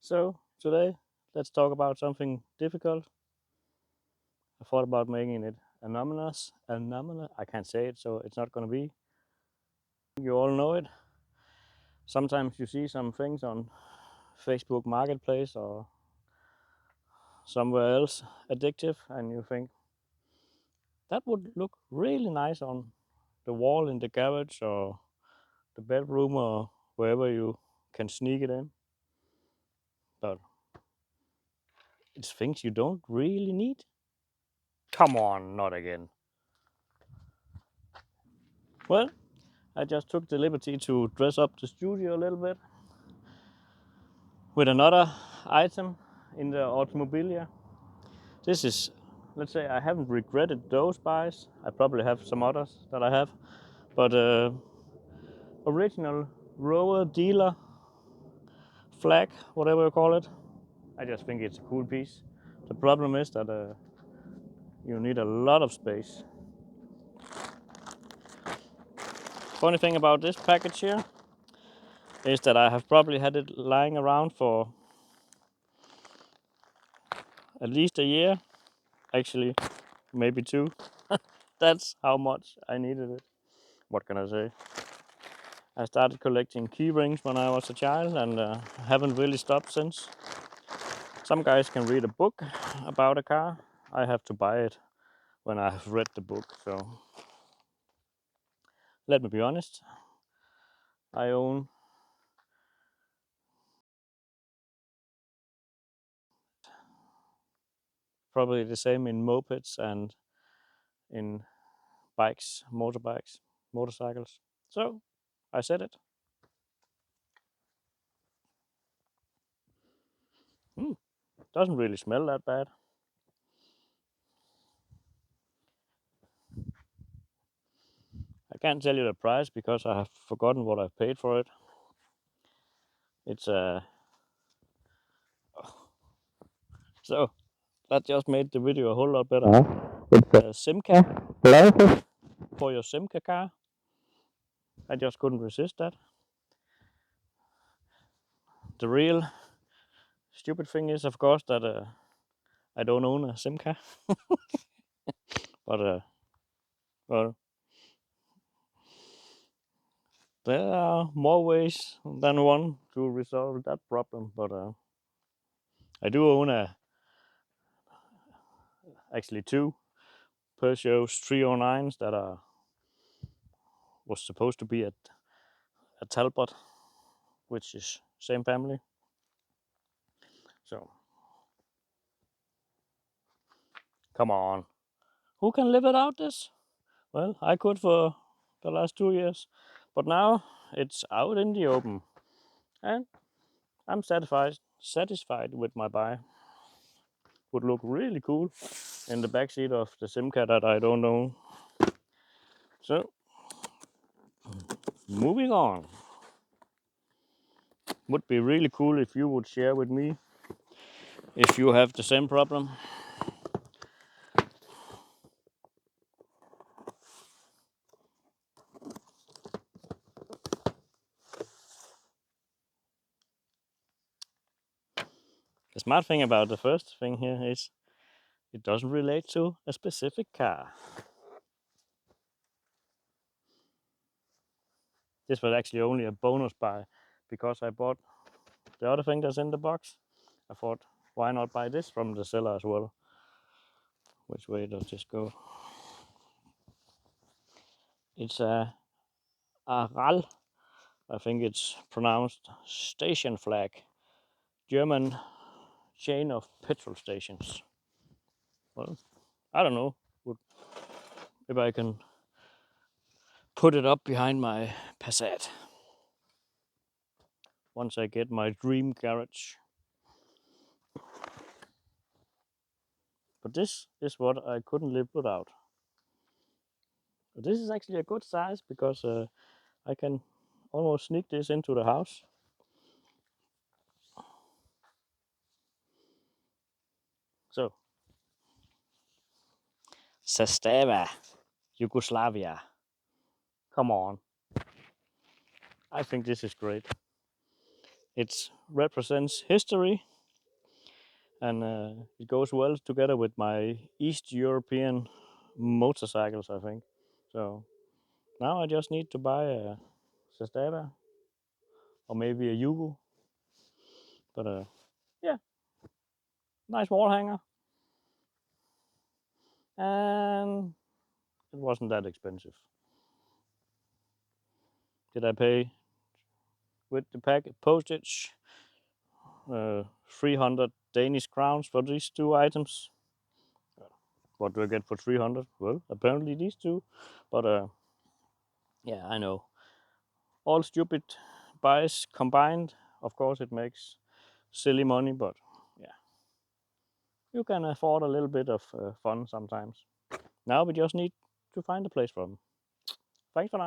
So today, let's talk about something difficult. I thought about making it anonymous. I can't say it, so it's not going to be. You all know it. Sometimes you see some things on Facebook Marketplace or somewhere else addictive, and you think that would look really nice on the wall in the garage or the bedroom or wherever you can sneak it in. But it's things you don't really need. Come on, not again. Well, I just took the liberty to dress up the studio a little bit with another item in the automobilia. This is, let's say, I haven't regretted those buys. I probably have some others that I have, but original rower dealer flag, whatever you call it. I just think it's a cool piece. The problem is that you need a lot of space. Funny thing about this package here is that I have probably had it lying around for at least a year, actually, maybe two. That's how much I needed it. What can I say? I started collecting key rings when I was a child and haven't really stopped since. Some guys can read a book about a car. I have to buy it when I have read the book. So let me be honest. I own probably the same in mopeds and in bikes, motorbikes, motorcycles. So I said it. Doesn't really smell that bad. I can't tell you the price because I have forgotten what I paid for it. It's so that just made the video a whole lot better. It's a Simca for your Simca car. I just couldn't resist that. The real stupid thing is, of course, that I don't own a Simca, but well, there are more ways than one to resolve that problem. But I do own actually two Peugeot 309s that was supposed to be a Talbot, which is same family. So come on, who can live without this? Well, I could for the last 2 years, but now it's out in the open, and I'm satisfied with my buy. Would look really cool in the backseat of the Simca that I don't own. So moving on. Would be really cool if you would share with me if you have the same problem. The smart thing about the first thing here is it doesn't relate to a specific car. This was actually only a bonus buy because I bought the other thing that's in the box. I thought, why not buy this from the seller as well? Which way does this go? It's a RAL. I think it's pronounced station flag. German chain of petrol stations. Well, I don't know if I can put it up behind my Passat once I get my dream garage. But this is what I couldn't live without. This is actually a good size because I can almost sneak this into the house. So, Sestava, Yugoslavia. Come on. I think this is great. It represents history, and it goes well together with my East European motorcycles, I think. So now I just need to buy a Zastava or maybe a Yugo. But yeah, nice wall hanger, and it wasn't that expensive. Did I pay with the packet postage 300 Danish crowns for these two items? What do I get for 300? Well, apparently these two. But yeah, I know. All stupid buys combined, of course, it makes silly money, but yeah, you can afford a little bit of fun sometimes. Now we just need to find a place for them. Thanks for now.